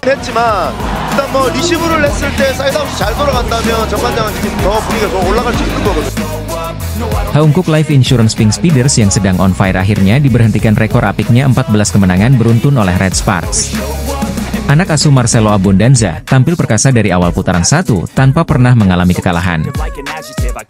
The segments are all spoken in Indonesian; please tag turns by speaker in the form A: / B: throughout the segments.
A: 했지만 일단 뭐 리시브를 했을 때 사이드아웃이 잘 돌아간다면 정관장은 지금 더 분위기가 더 올라갈 수 있는 거거든요.
B: Haungkuk Life Insurance Pink Speeders yang sedang on fire akhirnya diberhentikan rekor apiknya 14 kemenangan beruntun oleh Red Sparks. Anak asuh Marcelo Abundanza tampil perkasa dari awal putaran 1 tanpa pernah mengalami kekalahan.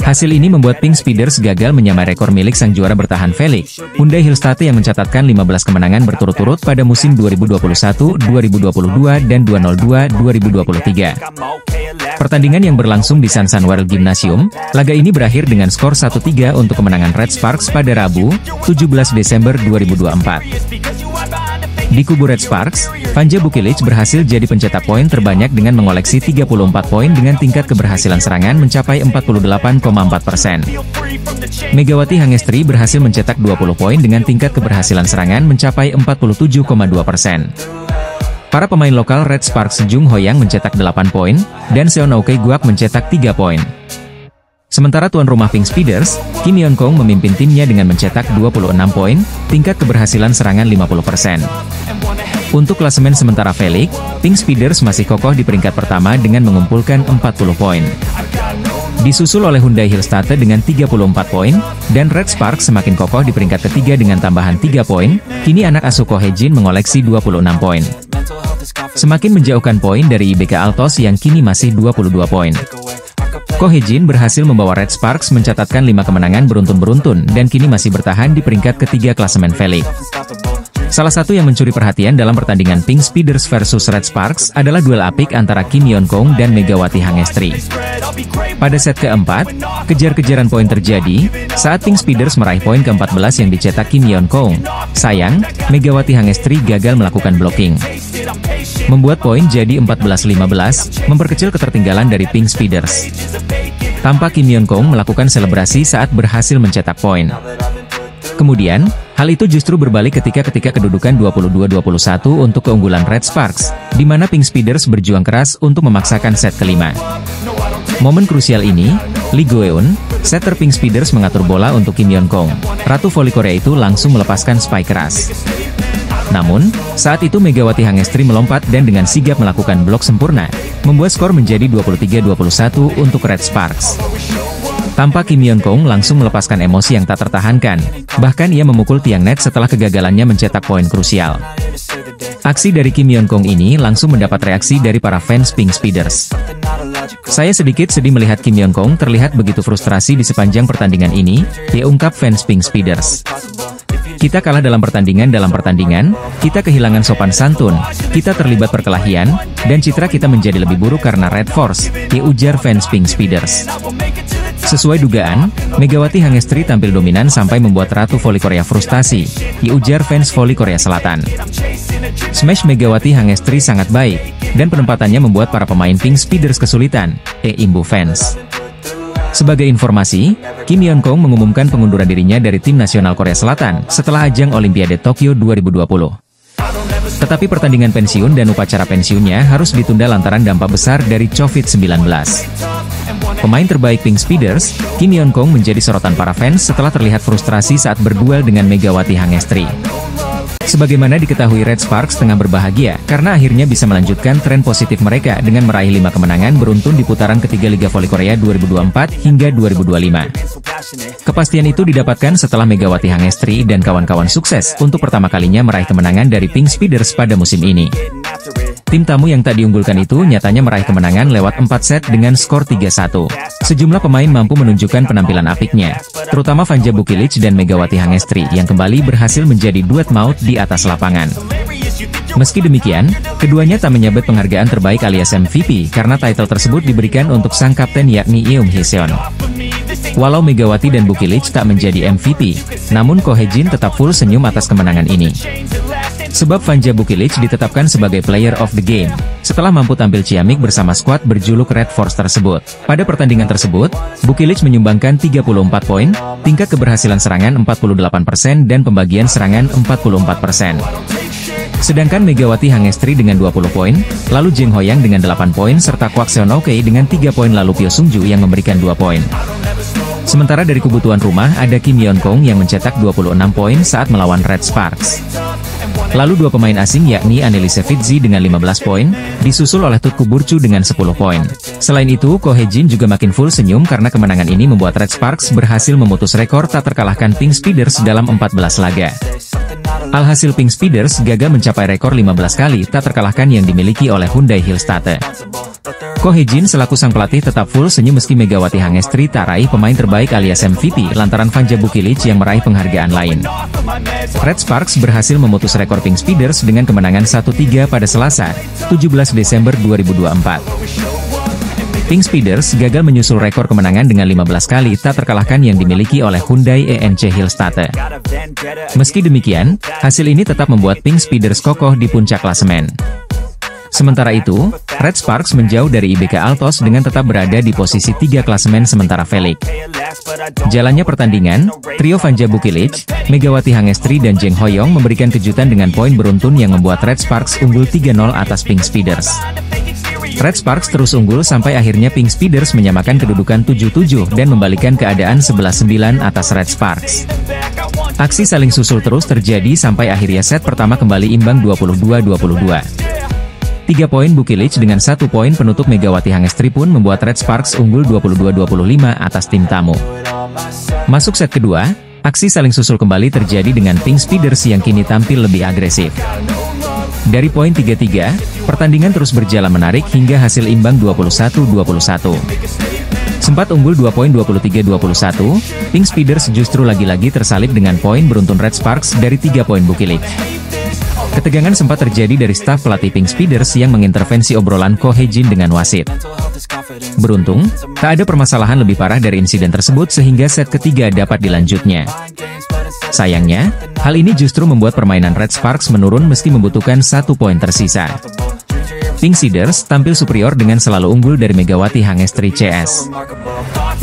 B: Hasil ini membuat Pink Speeders gagal menyamai rekor milik sang juara bertahan Felix Hyundai Hillstate yang mencatatkan 15 kemenangan berturut-turut pada musim 2021, 2022, dan 2002-2023. Pertandingan yang berlangsung di Sansan World Gymnasium, laga ini berakhir dengan skor 1-3 untuk kemenangan Red Sparks pada Rabu, 17 Desember 2024. Di kubu Red Sparks, Vanja Bukilic berhasil jadi pencetak poin terbanyak dengan mengoleksi 34 poin dengan tingkat keberhasilan serangan mencapai 48,4%. Megawati Hangestri berhasil mencetak 20 poin dengan tingkat keberhasilan serangan mencapai 47,2%. Para pemain lokal Red Sparks Jung Hoyang mencetak 8 poin, dan Seonaoke Guak mencetak 3 poin. Sementara tuan rumah Pink Speeders, Kim Yeon Kong memimpin timnya dengan mencetak 26 poin, tingkat keberhasilan serangan 50%. Untuk klasemen sementara Felix, Pink Speeders masih kokoh di peringkat pertama dengan mengumpulkan 40 poin. Disusul oleh Hyundai Hillstate dengan 34 poin, dan Red Sparks semakin kokoh di peringkat ketiga dengan tambahan 3 poin, kini anak asuh Ko Hye-jin mengoleksi 26 poin. Semakin menjauhkan poin dari IBK Altos yang kini masih 22 poin. Ko Hye-jin berhasil membawa Red Sparks mencatatkan 5 kemenangan beruntun-beruntun dan kini masih bertahan di peringkat ketiga klasemen Felix. Salah satu yang mencuri perhatian dalam pertandingan Pink Speeders versus Red Sparks adalah duel apik antara Kim Yeon Kong dan Megawati Hangestri. Pada set keempat, kejar-kejaran poin terjadi saat Pink Speeders meraih poin ke-14 yang dicetak Kim Yeon Kong. Sayang, Megawati Hangestri gagal melakukan blocking, membuat poin jadi 14-15, memperkecil ketertinggalan dari Pink Speeders. Tampak Kim Yeon Kong melakukan selebrasi saat berhasil mencetak poin. Kemudian, hal itu justru berbalik ketika kedudukan 22-21 untuk keunggulan Red Sparks, di mana Pink Speeders berjuang keras untuk memaksakan set kelima. Momen krusial ini, Lee Go-eun, setter Pink Speeders mengatur bola untuk Kim Yeon Kong. Ratu voli Korea itu langsung melepaskan spike keras. Namun, saat itu Megawati Hangestri melompat dan dengan sigap melakukan blok sempurna, membuat skor menjadi 23-21 untuk Red Sparks. Tampak Kim Yeon Kong langsung melepaskan emosi yang tak tertahankan, bahkan ia memukul tiang net setelah kegagalannya mencetak poin krusial. Aksi dari Kim Yeon Kong ini langsung mendapat reaksi dari para fans Pink Speeders. Saya sedikit sedih melihat Kim Yeon Kong terlihat begitu frustrasi di sepanjang pertandingan ini, dia ungkap fans Pink Speeders. Kita kalah dalam pertandingan, kita kehilangan sopan santun, kita terlibat perkelahian, dan citra kita menjadi lebih buruk karena Red Force, ujar fans Pink Speeders. Sesuai dugaan, Megawati Hangestri tampil dominan sampai membuat Ratu Voli Korea frustasi, ujar fans voli Korea Selatan. Smash Megawati Hangestri sangat baik, dan penempatannya membuat para pemain Pink Speeders kesulitan, imbu fans. Sebagai informasi, Kim Yeon Kong mengumumkan pengunduran dirinya dari tim nasional Korea Selatan setelah ajang Olimpiade Tokyo 2020. Tetapi pertandingan pensiun dan upacara pensiunnya harus ditunda lantaran dampak besar dari COVID-19. Pemain terbaik Pink Speeders, Kim Yeon Kong menjadi sorotan para fans setelah terlihat frustrasi saat berduel dengan Megawati Hangestri. Sebagaimana diketahui, Red Sparks tengah berbahagia karena akhirnya bisa melanjutkan tren positif mereka dengan meraih 5 kemenangan beruntun di putaran ketiga Liga Voli Korea 2024 hingga 2025. Kepastian itu didapatkan setelah Megawati Hangestri dan kawan-kawan sukses untuk pertama kalinya meraih kemenangan dari Pink Speeders pada musim ini. Tim tamu yang tak diunggulkan itu nyatanya meraih kemenangan lewat 4 set dengan skor 3-1. Sejumlah pemain mampu menunjukkan penampilan apiknya, terutama Vanja Bukilic dan Megawati Hangestri yang kembali berhasil menjadi duet maut di atas lapangan. Meski demikian, keduanya tak menyabet penghargaan terbaik alias MVP karena title tersebut diberikan untuk sang kapten yakni Eum Hye-seon. Walau Megawati dan Bukilic tak menjadi MVP, namun Ko Hye-jin tetap full senyum atas kemenangan ini. Sebab Vanja Bukilic ditetapkan sebagai Player of the Game, setelah mampu tampil ciamik bersama skuad berjuluk Red Force tersebut. Pada pertandingan tersebut, Bukilic menyumbangkan 34 poin, tingkat keberhasilan serangan 48% dan pembagian serangan 44%. Sedangkan Megawati Hangestri dengan 20 poin, lalu Jung Hoyang dengan 8 poin serta Kwak Seonaoke dengan 3 poin lalu Pyo Sung-ju yang memberikan 2 poin. Sementara dari kubu tuan rumah ada Kim Yeon Kong yang mencetak 26 poin saat melawan Red Sparks. Lalu dua pemain asing yakni Anneliese Fitzi dengan 15 poin, disusul oleh Tutku Burcu dengan 10 poin. Selain itu, Ko Hye-jin juga makin full senyum karena kemenangan ini membuat Red Sparks berhasil memutus rekor tak terkalahkan Pink Speeders dalam 14 laga. Alhasil Pink Speeders gagal mencapai rekor 15 kali tak terkalahkan yang dimiliki oleh Hyundai Hillstatte. Ko Hye-jin selaku sang pelatih tetap full senyum meski Megawati Hangestri tak raih pemain terbaik alias MVP lantaran Vanja Bukilic yang meraih penghargaan lain. Red Sparks berhasil memutus rekor Pink Speeders dengan kemenangan 1-3 pada Selasa, 17 Desember 2024. Pink Speeders gagal menyusul rekor kemenangan dengan 15 kali tak terkalahkan yang dimiliki oleh Hyundai ENC Hillstatte. Meski demikian, hasil ini tetap membuat Pink Speeders kokoh di puncak klasemen. Sementara itu, Red Sparks menjauh dari IBK Altos dengan tetap berada di posisi 3 klasemen sementara Felix. Jalannya pertandingan, trio Vanja Bukilic, Megawati Hangestri dan Jeng Hoyong memberikan kejutan dengan poin beruntun yang membuat Red Sparks unggul 3-0 atas Pink Speeders. Red Sparks terus unggul sampai akhirnya Pink Speeders menyamakan kedudukan 7-7 dan membalikan keadaan 11-9 atas Red Sparks. Aksi saling susul terus terjadi sampai akhirnya set pertama kembali imbang 22-22. 3 poin Bukilic dengan 1 poin penutup Megawati Hangestri pun membuat Red Sparks unggul 22-25 atas tim tamu. Masuk set kedua, aksi saling susul kembali terjadi dengan Pink Speeders yang kini tampil lebih agresif. Dari poin 3-3, pertandingan terus berjalan menarik hingga hasil imbang 21-21. Sempat unggul 2 poin 23-21, Pink Speeders justru lagi-lagi tersalib dengan poin beruntun Red Sparks dari 3 poin Bukilic. Ketegangan sempat terjadi dari staf pelatih Pink Speeders yang mengintervensi obrolan Ko Hye-jin dengan wasit. Beruntung, tak ada permasalahan lebih parah dari insiden tersebut sehingga set ketiga dapat dilanjutnya. Sayangnya, hal ini justru membuat permainan Red Sparks menurun meski membutuhkan 1 poin tersisa. Pink Speeders tampil superior dengan selalu unggul dari Megawati Hangestri CS.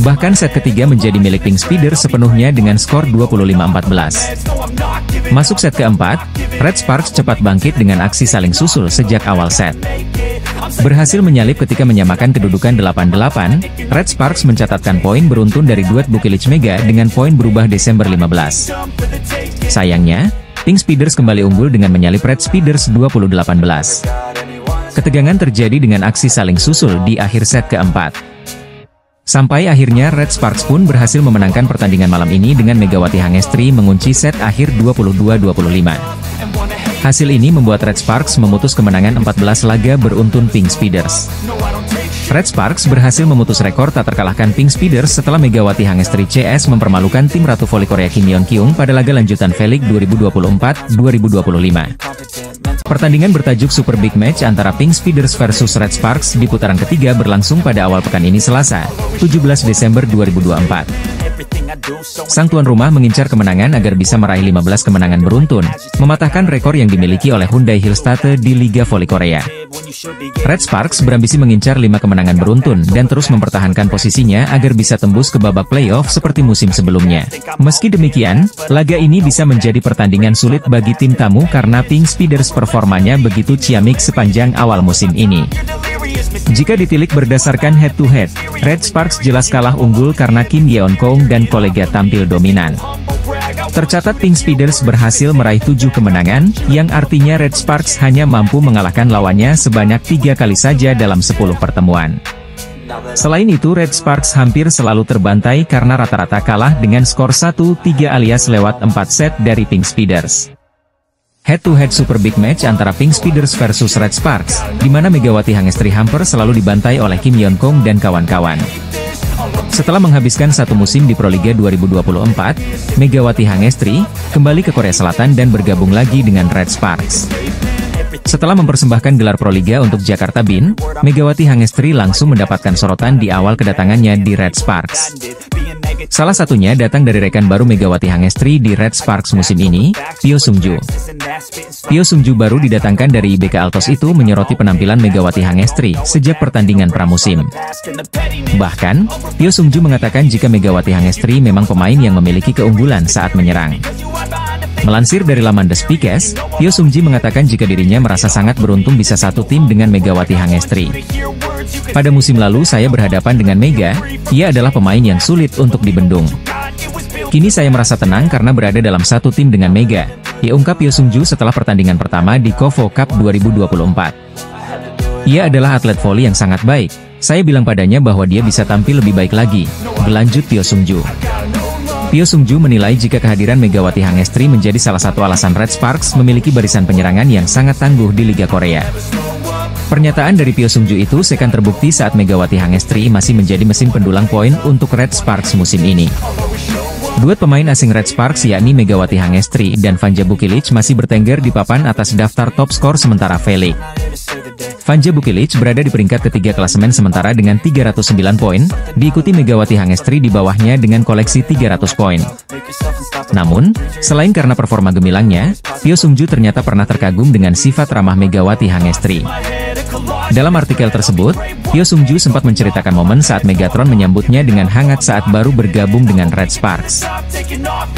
B: Bahkan set ketiga menjadi milik Pink Speeders sepenuhnya dengan skor 25-14. Masuk set keempat, Red Sparks cepat bangkit dengan aksi saling susul sejak awal set. Berhasil menyalip ketika menyamakan kedudukan 8-8, Red Sparks mencatatkan poin beruntun dari duet Bukilic Mega dengan poin berubah Desember 15. Sayangnya, Pink Speeders kembali unggul dengan menyalip Red Speeders 28-18. Ketegangan terjadi dengan aksi saling susul di akhir set keempat. Sampai akhirnya Red Sparks pun berhasil memenangkan pertandingan malam ini dengan Megawati Hangestri mengunci set akhir 22-25. Hasil ini membuat Red Sparks memutus kemenangan 14 laga beruntun Pink Speeders. Red Sparks berhasil memutus rekor tak terkalahkan Pink Speeders setelah Megawati Hangestri CS mempermalukan tim Ratu Voli Korea Kim Yeon Kyung pada laga lanjutan V-League 2024-2025. Pertandingan bertajuk Super Big Match antara Pink Speeders versus Red Sparks di putaran ketiga berlangsung pada awal pekan ini Selasa, 17 Desember 2024. Sang tuan rumah mengincar kemenangan agar bisa meraih 15 kemenangan beruntun, mematahkan rekor yang dimiliki oleh Hyundai Hillstatte di Liga Voli Korea. Red Sparks berambisi mengincar 5 kemenangan beruntun dan terus mempertahankan posisinya agar bisa tembus ke babak playoff seperti musim sebelumnya. Meski demikian, laga ini bisa menjadi pertandingan sulit bagi tim tamu karena Pink Speeders performanya begitu ciamik sepanjang awal musim ini. Jika ditilik berdasarkan head-to-head, Red Sparks jelas kalah unggul karena Kim Yeon Kyung dan kolega tampil dominan. Tercatat Pink Speeders berhasil meraih 7 kemenangan, yang artinya Red Sparks hanya mampu mengalahkan lawannya sebanyak 3 kali saja dalam 10 pertemuan. Selain itu Red Sparks hampir selalu terbantai karena rata-rata kalah dengan skor 1-3 alias lewat 4 set dari Pink Speeders. Head-to-head Super Big Match antara Pink Speeders versus Red Sparks, di mana Megawati Hangestri hampir selalu dibantai oleh Kim Yeon Kyung dan kawan-kawan. Setelah menghabiskan 1 musim di Proliga 2024, Megawati Hangestri kembali ke Korea Selatan dan bergabung lagi dengan Red Sparks. Setelah mempersembahkan gelar Proliga untuk Jakarta BIN, Megawati Hangestri langsung mendapatkan sorotan di awal kedatangannya di Red Sparks. Salah satunya datang dari rekan baru Megawati Hangestri di Red Sparks musim ini, Pyo Sung-ju. Pyo Sung-ju baru didatangkan dari IBK Altos itu menyoroti penampilan Megawati Hangestri sejak pertandingan pramusim. Bahkan, Pyo Sung-ju mengatakan jika Megawati Hangestri memang pemain yang memiliki keunggulan saat menyerang. Melansir dari laman The Speakers, Pyo Sung-ji mengatakan jika dirinya merasa sangat beruntung bisa satu tim dengan Megawati Hangestri. Pada musim lalu saya berhadapan dengan Mega, ia adalah pemain yang sulit untuk dibendung. Kini saya merasa tenang karena berada dalam satu tim dengan Mega. Ungkap Pyo Sung-ju setelah pertandingan pertama di KOFO Cup 2024. Ia adalah atlet voli yang sangat baik. Saya bilang padanya bahwa dia bisa tampil lebih baik lagi, berlanjut Pyo Sung-ju. Pyo Sung-ju menilai jika kehadiran Megawati Hangestri menjadi salah satu alasan Red Sparks memiliki barisan penyerangan yang sangat tangguh di Liga Korea. Pernyataan dari Pyo Sung-ju itu seakan terbukti saat Megawati Hangestri masih menjadi mesin pendulang poin untuk Red Sparks musim ini. Duet pemain asing Red Sparks yakni Megawati Hangestri dan Vanja Bukilic masih bertengger di papan atas daftar top skor sementara V-League. Vanja Bukilic berada di peringkat ketiga klasemen sementara dengan 309 poin, diikuti Megawati Hangestri di bawahnya dengan koleksi 300 poin. Namun, selain karena performa gemilangnya, Pyo Sung-ju ternyata pernah terkagum dengan sifat ramah Megawati Hangestri. Dalam artikel tersebut, Pyo Sung-ju sempat menceritakan momen saat Megatron menyambutnya dengan hangat saat baru bergabung dengan Red Sparks.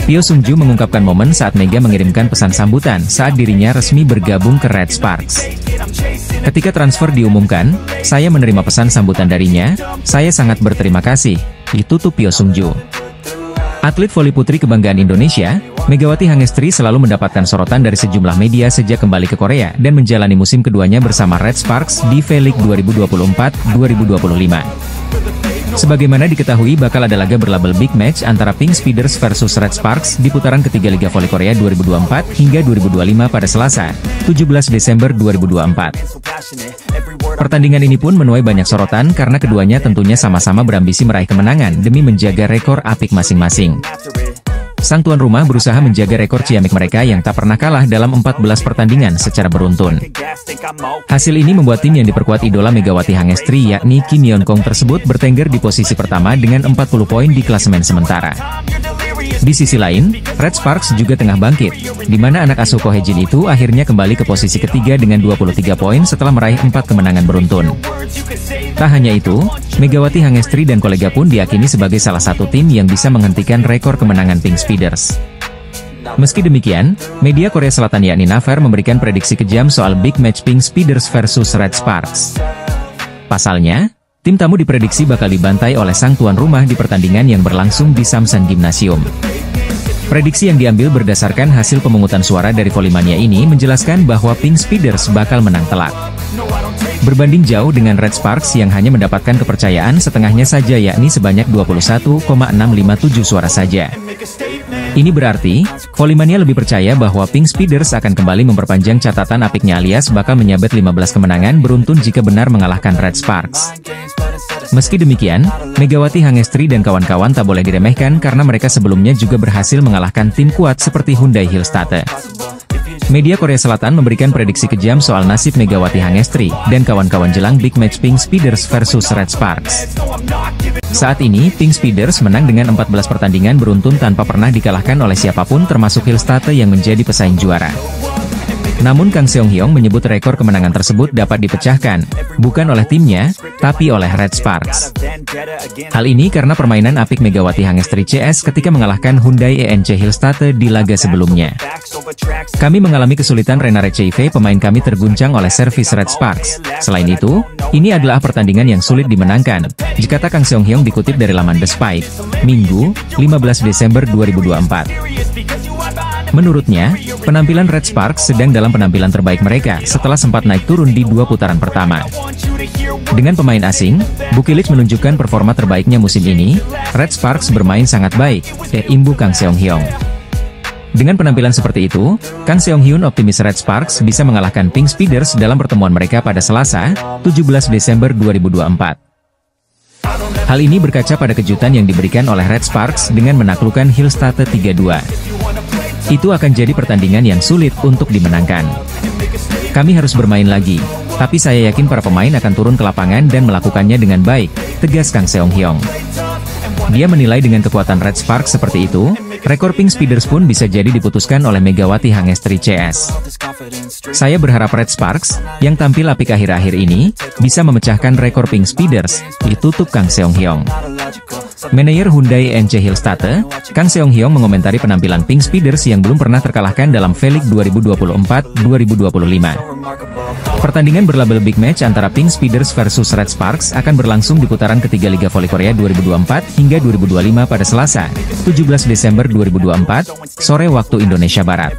B: Pyo Sung-ju mengungkapkan momen saat Mega mengirimkan pesan sambutan saat dirinya resmi bergabung ke Red Sparks. Ketika transfer diumumkan, saya menerima pesan sambutan darinya, saya sangat berterima kasih, ditutup Pyo Sung-ju. Atlet voli putri kebanggaan Indonesia, Megawati Hangestri selalu mendapatkan sorotan dari sejumlah media sejak kembali ke Korea dan menjalani musim keduanya bersama Red Sparks di V-League 2024-2025. Sebagaimana diketahui bakal ada laga berlabel Big Match antara Pink Speeders versus Red Sparks di putaran ketiga Liga Voli Korea 2024 hingga 2025 pada Selasa, 17 Desember 2024. Pertandingan ini pun menuai banyak sorotan karena keduanya tentunya sama-sama berambisi meraih kemenangan demi menjaga rekor apik masing-masing. Sang tuan rumah berusaha menjaga rekor ciamik mereka yang tak pernah kalah dalam 14 pertandingan secara beruntun. Hasil ini membuat tim yang diperkuat idola Megawati Hangestri yakni Kim Yeon-kong tersebut bertengger di posisi pertama dengan 40 poin di klasemen sementara. Di sisi lain, Red Sparks juga tengah bangkit, di mana anak asuh Ko Hae-jin itu akhirnya kembali ke posisi ketiga dengan 23 poin setelah meraih 4 kemenangan beruntun. Tak hanya itu, Megawati Hangestri dan kolega pun diyakini sebagai salah satu tim yang bisa menghentikan rekor kemenangan Pink Speeders. Meski demikian, media Korea Selatan yakni Naver memberikan prediksi kejam soal Big Match Pink Speeders versus Red Sparks. Pasalnya, tim tamu diprediksi bakal dibantai oleh sang tuan rumah di pertandingan yang berlangsung di Samsan Gymnasium. Prediksi yang diambil berdasarkan hasil pemungutan suara dari Volimania ini menjelaskan bahwa Pink Speeders bakal menang telak. Berbanding jauh dengan Red Sparks yang hanya mendapatkan kepercayaan setengahnya saja yakni sebanyak 21,657 suara saja. Ini berarti, Volimania lebih percaya bahwa Pink Speeders akan kembali memperpanjang catatan apiknya alias bakal menyabet 15 kemenangan beruntun jika benar mengalahkan Red Sparks. Meski demikian, Megawati Hangestri dan kawan-kawan tak boleh diremehkan karena mereka sebelumnya juga berhasil mengalahkan tim kuat seperti Hyundai Hillstatte. Media Korea Selatan memberikan prediksi kejam soal nasib Megawati Hangestri dan kawan-kawan jelang Big Match Pink Speeders versus Red Sparks. Saat ini, Pink Speeders menang dengan 14 pertandingan beruntun tanpa pernah dikalahkan oleh siapapun termasuk Hillstatte yang menjadi pesaing juara. Namun Kang Seong-hyung menyebut rekor kemenangan tersebut dapat dipecahkan, bukan oleh timnya, tapi oleh Red Sparks. Hal ini karena permainan apik Megawati Hangestri CS ketika mengalahkan Hyundai ENC Hillstatte di laga sebelumnya. Kami mengalami kesulitan Renare CV pemain kami terguncang oleh servis Red Sparks. Selain itu, ini adalah pertandingan yang sulit dimenangkan, dikata Kang Seong-hyung dikutip dari laman The Spike, Minggu, 15 Desember 2024. Menurutnya, penampilan Red Sparks sedang dalam penampilan terbaik mereka setelah sempat naik turun di 2 putaran pertama. Dengan pemain asing, Bukilic menunjukkan performa terbaiknya musim ini. Red Sparks bermain sangat baik, imbu Kang Seong-hyung. Dengan penampilan seperti itu, Kang Seong-hyun optimis Red Sparks bisa mengalahkan Pink Speeders dalam pertemuan mereka pada Selasa, 17 Desember 2024. Hal ini berkaca pada kejutan yang diberikan oleh Red Sparks dengan menaklukkan Hillstatte 3-2. Itu akan jadi pertandingan yang sulit untuk dimenangkan. Kami harus bermain lagi, tapi saya yakin para pemain akan turun ke lapangan dan melakukannya dengan baik, tegas Kang Seong-hyung. Dia menilai dengan kekuatan Red Sparks seperti itu, rekor Pink Speeders pun bisa jadi diputuskan oleh Megawati Hangestri CS. Saya berharap Red Sparks, yang tampil apik akhir-akhir ini, bisa memecahkan rekor Pink Speeders, ditutup Kang Seong-hyung. Manajer Hyundai ENC Hillstatte, Kang Seong-hyung mengomentari penampilan Pink Speeders yang belum pernah terkalahkan dalam V-League 2024-2025. Pertandingan berlabel Big Match antara Pink Speeders versus Red Sparks akan berlangsung di putaran ketiga Liga Voli Korea 2024 hingga 2025 pada Selasa, 17 Desember 2024, sore waktu Indonesia Barat.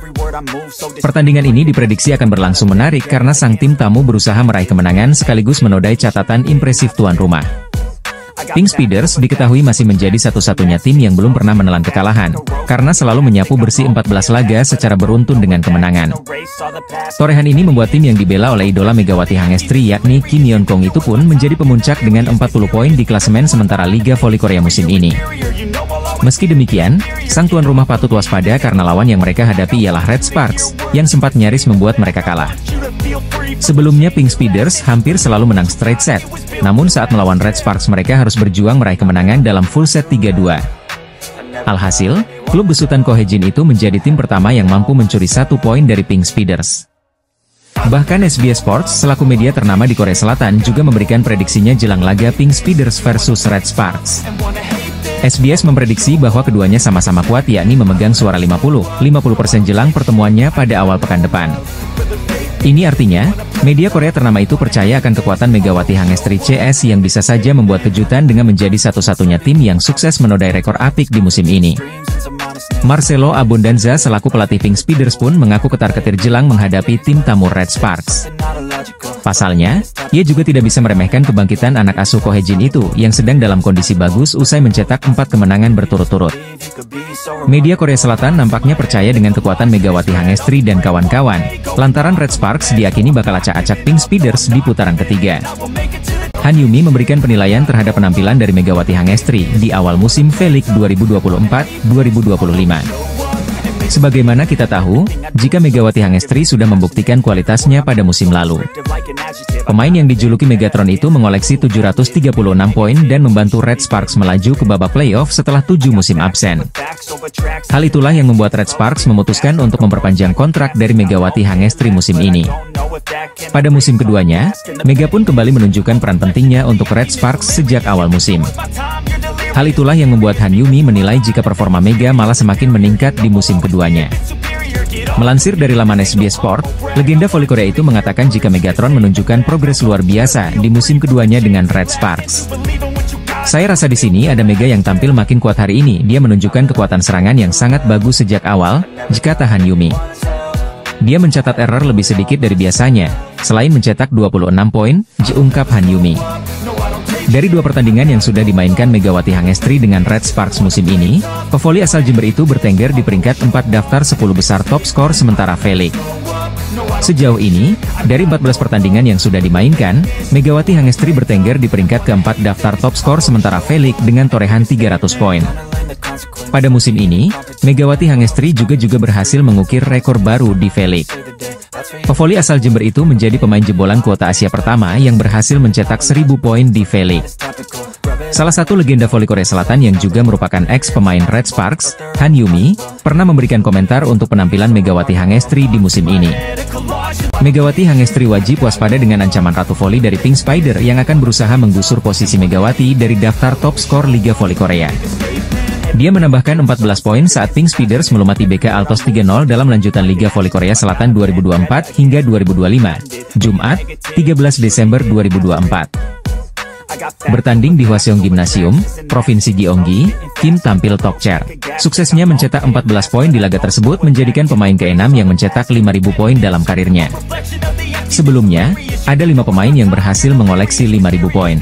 B: Pertandingan ini diprediksi akan berlangsung menarik karena sang tim tamu berusaha meraih kemenangan sekaligus menodai catatan impresif tuan rumah. Pink Speeders diketahui masih menjadi satu-satunya tim yang belum pernah menelan kekalahan, karena selalu menyapu bersih 14 laga secara beruntun dengan kemenangan. Torehan ini membuat tim yang dibela oleh idola Megawati Hangestri yakni Kim Yeon Kong itu pun menjadi pemuncak dengan 40 poin di klasemen sementara Liga Voli Korea musim ini. Meski demikian, sang tuan rumah patut waspada karena lawan yang mereka hadapi ialah Red Sparks, yang sempat nyaris membuat mereka kalah. Sebelumnya Pink Speeders hampir selalu menang straight set, namun saat melawan Red Sparks mereka harus berjuang meraih kemenangan dalam full set 3-2. Alhasil, klub besutan Ko Hae-jin itu menjadi tim pertama yang mampu mencuri 1 poin dari Pink Speeders. Bahkan SBS Sports selaku media ternama di Korea Selatan juga memberikan prediksinya jelang laga Pink Speeders versus Red Sparks. SBS memprediksi bahwa keduanya sama-sama kuat yakni memegang suara 50% jelang pertemuannya pada awal pekan depan. Ini artinya, media Korea ternama itu percaya akan kekuatan Megawati Hangestri CS yang bisa saja membuat kejutan dengan menjadi satu-satunya tim yang sukses menodai rekor apik di musim ini. Marcelo Abundanza selaku pelatih Pink Speeders pun mengaku ketar-ketir jelang menghadapi tim tamu Red Sparks. Pasalnya, ia juga tidak bisa meremehkan kebangkitan anak asuh Ko Hae-jin itu yang sedang dalam kondisi bagus usai mencetak 4 kemenangan berturut-turut. Media Korea Selatan nampaknya percaya dengan kekuatan Megawati Hangestri dan kawan-kawan, lantaran Red Sparks diyakini bakal acak-acak Pink Speeders di putaran ketiga. Han Yumi memberikan penilaian terhadap penampilan dari Megawati Hangestri di awal musim V-League 2024-2025. Sebagaimana kita tahu, jika Megawati Hangestri sudah membuktikan kualitasnya pada musim lalu. Pemain yang dijuluki Megatron itu mengoleksi 736 poin dan membantu Red Sparks melaju ke babak playoff setelah 7 musim absen. Hal itulah yang membuat Red Sparks memutuskan untuk memperpanjang kontrak dari Megawati Hangestri musim ini. Pada musim keduanya, Mega pun kembali menunjukkan peran pentingnya untuk Red Sparks sejak awal musim. Hal itulah yang membuat Han Yumi menilai jika performa Mega malah semakin meningkat di musim keduanya. Melansir dari laman SBS Sport, legenda voli Korea itu mengatakan jika Megatron menunjukkan progres luar biasa di musim keduanya dengan Red Sparks. Saya rasa di sini ada Mega yang tampil makin kuat hari ini. Dia menunjukkan kekuatan serangan yang sangat bagus sejak awal, jika Han Yumi. Dia mencatat error lebih sedikit dari biasanya, selain mencetak 26 poin, ungkap Han Yumi. Dari 2 pertandingan yang sudah dimainkan Megawati Hangestri dengan Red Sparks musim ini, pevoli asal Jember itu bertengger di peringkat 4 daftar 10 besar top skor sementara V-League. Sejauh ini, dari 14 pertandingan yang sudah dimainkan, Megawati Hangestri bertengger di peringkat keempat daftar top skor sementara V-League dengan torehan 300 poin. Pada musim ini, Megawati Hangestri juga berhasil mengukir rekor baru di V-League. Pevoli asal Jember itu menjadi pemain jebolan kuota Asia pertama yang berhasil mencetak 1000 poin di V-League. Salah satu legenda voli Korea Selatan yang juga merupakan ex-pemain Red Sparks, Han Yumi, pernah memberikan komentar untuk penampilan Megawati Hangestri di musim ini. Megawati Hangestri wajib waspada dengan ancaman Ratu Voli dari Pink Spider yang akan berusaha menggusur posisi Megawati dari daftar top skor Liga Voli Korea. Dia menambahkan 14 poin saat Pink Speeders melumati BK Altos 3-0 dalam lanjutan Liga Voli Korea Selatan 2024 hingga 2025, Jumat, 13 Desember 2024. Bertanding di Hwaseong Gymnasium, Provinsi Gyeonggi, Kim tampil top chair. Suksesnya mencetak 14 poin di laga tersebut menjadikan pemain ke-6 yang mencetak 5.000 poin dalam karirnya. Sebelumnya, ada 5 pemain yang berhasil mengoleksi 5.000 poin.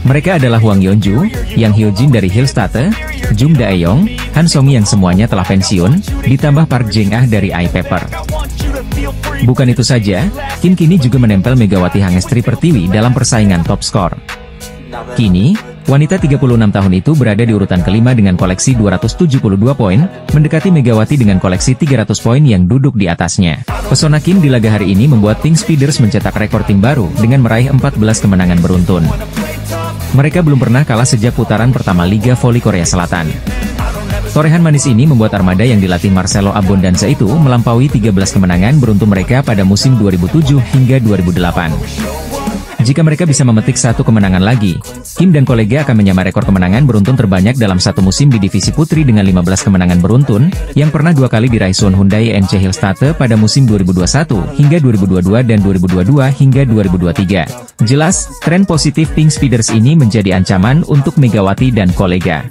B: Mereka adalah Hwang Yeonju, Yang Hyojin dari Hillstate, Jung Daeyong, Han Song yang semuanya telah pensiun, ditambah Park Jeng-ah dari iPaper. Bukan itu saja, Kim kini juga menempel Megawati Hangestri Pertiwi dalam persaingan top skor. Kini, wanita 36 tahun itu berada di urutan kelima dengan koleksi 272 poin, mendekati Megawati dengan koleksi 300 poin yang duduk di atasnya. Pesona Kim di laga hari ini membuat Pink Speeders mencetak rekor tim baru dengan meraih 14 kemenangan beruntun. Mereka belum pernah kalah sejak putaran pertama Liga Voli Korea Selatan. Torehan manis ini membuat armada yang dilatih Marcelo Abundanza itu melampaui 13 kemenangan beruntun mereka pada musim 2007 hingga 2008. Jika mereka bisa memetik 1 kemenangan lagi, Kim dan kolega akan menyamai rekor kemenangan beruntun terbanyak dalam satu musim di divisi putri dengan 15 kemenangan beruntun, yang pernah 2 kali diraih Suwon Hyundai ENC Hillstatte pada musim 2021 hingga 2022 dan 2022 hingga 2023. Jelas, tren positif Pink Speeders ini menjadi ancaman untuk Megawati dan kolega.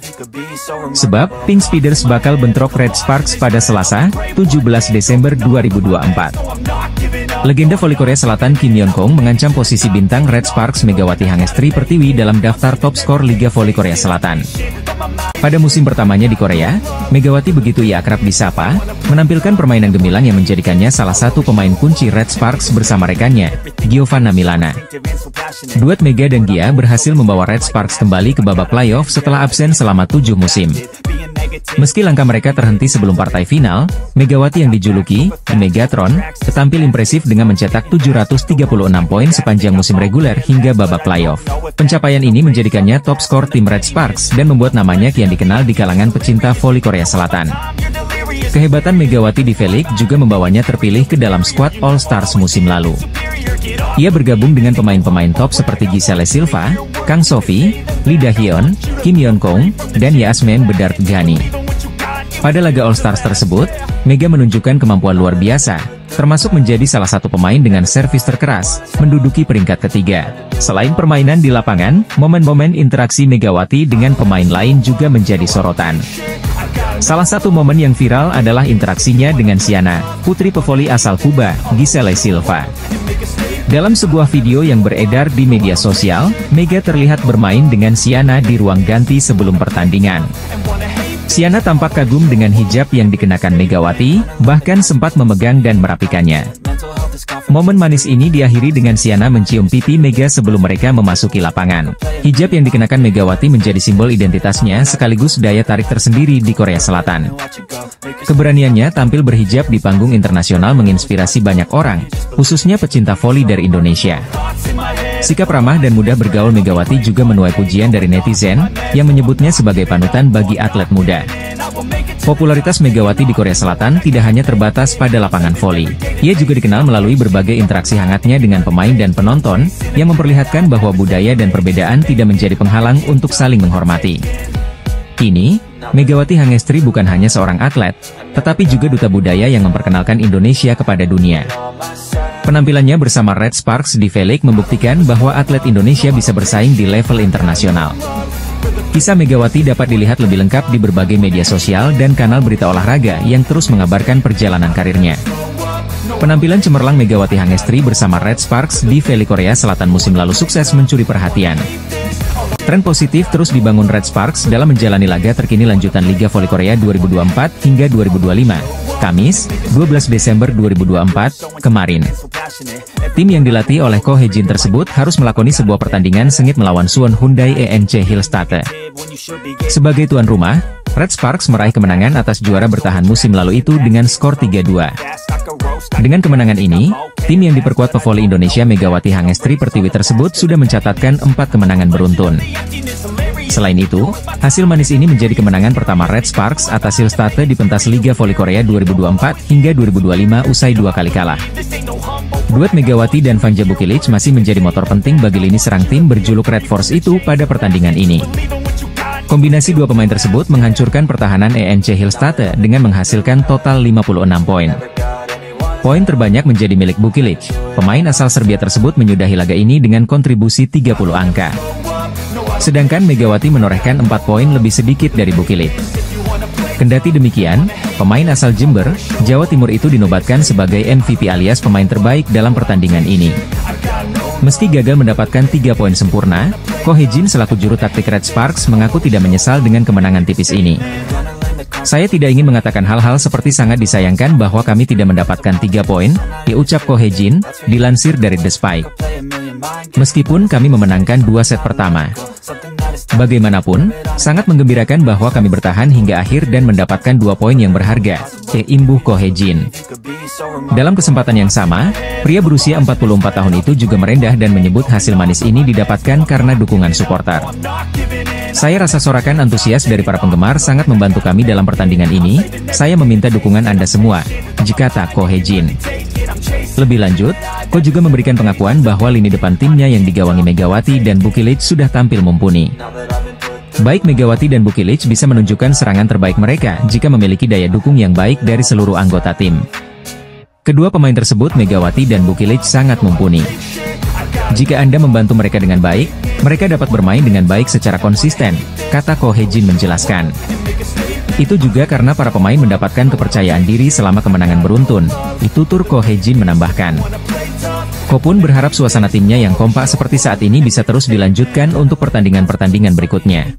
B: Sebab, Pink Speeders bakal bentrok Red Sparks pada Selasa, 17 Desember 2024. Legenda voli Korea Selatan Kim Yeon Kong mengancam posisi bintang Red Sparks Megawati Hangestri Pertiwi dalam daftar top skor Liga Voli Korea Selatan. Pada musim pertamanya di Korea, Megawati begitu ia akrab disapa, menampilkan permainan gemilang yang menjadikannya salah satu pemain kunci Red Sparks bersama rekannya, Giovanna Milana. Duet Mega dan Gia berhasil membawa Red Sparks kembali ke babak playoff setelah absen selama 7 musim. Meski langkah mereka terhenti sebelum partai final, Megawati yang dijuluki Megatron tampil impresif dengan mencetak 736 poin sepanjang musim reguler hingga babak playoff. Pencapaian ini menjadikannya top skor tim Red Sparks dan membuat namanya kian dikenal di kalangan pecinta voli Korea Selatan. Kehebatan Megawati di V-League juga membawanya terpilih ke dalam skuad All Stars musim lalu. Ia bergabung dengan pemain-pemain top seperti Giselle Silva, Kang Sophie, Lee Da-hyun, Kim Yeon Kong, dan Yasmin Bedard Ghani. Pada laga All Stars tersebut, Mega menunjukkan kemampuan luar biasa, termasuk menjadi salah satu pemain dengan servis terkeras, menduduki peringkat ketiga. Selain permainan di lapangan, momen-momen interaksi Megawati dengan pemain lain juga menjadi sorotan. Salah satu momen yang viral adalah interaksinya dengan Siana, putri pevoli asal Kuba, Giselle Silva. Dalam sebuah video yang beredar di media sosial, Mega terlihat bermain dengan Siana di ruang ganti sebelum pertandingan. Siana tampak kagum dengan hijab yang dikenakan Megawati, bahkan sempat memegang dan merapikannya. Momen manis ini diakhiri dengan Siana mencium pipi Mega sebelum mereka memasuki lapangan. Hijab yang dikenakan Megawati menjadi simbol identitasnya sekaligus daya tarik tersendiri di Korea Selatan. Keberaniannya tampil berhijab di panggung internasional menginspirasi banyak orang, khususnya pecinta voli dari Indonesia. Sikap ramah dan mudah bergaul Megawati juga menuai pujian dari netizen, yang menyebutnya sebagai panutan bagi atlet muda. Popularitas Megawati di Korea Selatan tidak hanya terbatas pada lapangan voli. Ia juga dikenal melalui berbagai interaksi hangatnya dengan pemain dan penonton, yang memperlihatkan bahwa budaya dan perbedaan tidak menjadi penghalang untuk saling menghormati. Kini, Megawati Hangestri bukan hanya seorang atlet, tetapi juga duta budaya yang memperkenalkan Indonesia kepada dunia. Penampilannya bersama Red Sparks di V-League membuktikan bahwa atlet Indonesia bisa bersaing di level internasional. Kisah Megawati dapat dilihat lebih lengkap di berbagai media sosial dan kanal berita olahraga yang terus mengabarkan perjalanan karirnya. Penampilan cemerlang Megawati Hangestri bersama Red Sparks di V-League Korea Selatan musim lalu sukses mencuri perhatian. Tren positif terus dibangun Red Sparks dalam menjalani laga terkini lanjutan Liga Voli Korea 2024 hingga 2025. Kamis, 12 Desember 2024, kemarin. Tim yang dilatih oleh Ko Hye-jin tersebut harus melakoni sebuah pertandingan sengit melawan Suwon Hyundai ENC Hillstatte. Sebagai tuan rumah, Red Sparks meraih kemenangan atas juara bertahan musim lalu itu dengan skor 3-2. Dengan kemenangan ini, tim yang diperkuat pevoli Indonesia Megawati Hangestri Pertiwi tersebut sudah mencatatkan 4 kemenangan beruntun. Selain itu, hasil manis ini menjadi kemenangan pertama Red Sparks atas Hillstatte di pentas Liga Voli Korea 2024 hingga 2025 usai 2 kali kalah. Duet Megawati dan Vanja Bukilic masih menjadi motor penting bagi lini serang tim berjuluk Red Force itu pada pertandingan ini. Kombinasi dua pemain tersebut menghancurkan pertahanan ENC Hillstatte dengan menghasilkan total 56 poin. Poin terbanyak menjadi milik Bukilic. Pemain asal Serbia tersebut menyudahi laga ini dengan kontribusi 30 angka. Sedangkan Megawati menorehkan 4 poin lebih sedikit dari Bukilic. Kendati demikian, pemain asal Jember, Jawa Timur itu dinobatkan sebagai MVP alias pemain terbaik dalam pertandingan ini. Meski gagal mendapatkan 3 poin sempurna, Ko Hye-jin selaku juru taktik Red Sparks mengaku tidak menyesal dengan kemenangan tipis ini. Saya tidak ingin mengatakan hal-hal seperti sangat disayangkan bahwa kami tidak mendapatkan 3 poin, ucap Ko Hye-jin, dilansir dari The Spike. Meskipun kami memenangkan 2 set pertama. Bagaimanapun, sangat menggembirakan bahwa kami bertahan hingga akhir dan mendapatkan 2 poin yang berharga, imbuh Ko Hye-jin. Dalam kesempatan yang sama, pria berusia 44 tahun itu juga merendah dan menyebut hasil manis ini didapatkan karena dukungan supporter. Saya rasa sorakan antusias dari para penggemar sangat membantu kami dalam pertandingan ini, saya meminta dukungan Anda semua, kata Ko Hye-jin. Lebih lanjut, Ko juga memberikan pengakuan bahwa lini depan timnya yang digawangi Megawati dan Bukilic sudah tampil mumpuni. Baik Megawati dan Bukilic bisa menunjukkan serangan terbaik mereka jika memiliki daya dukung yang baik dari seluruh anggota tim. Kedua pemain tersebut, Megawati dan Bukilic, sangat mumpuni. Jika Anda membantu mereka dengan baik, mereka dapat bermain dengan baik secara konsisten, kata Ko Hye-jin menjelaskan. Itu juga karena para pemain mendapatkan kepercayaan diri selama kemenangan beruntun, tutur Ko Hye-jin menambahkan. Ko pun berharap suasana timnya yang kompak seperti saat ini bisa terus dilanjutkan untuk pertandingan-pertandingan berikutnya.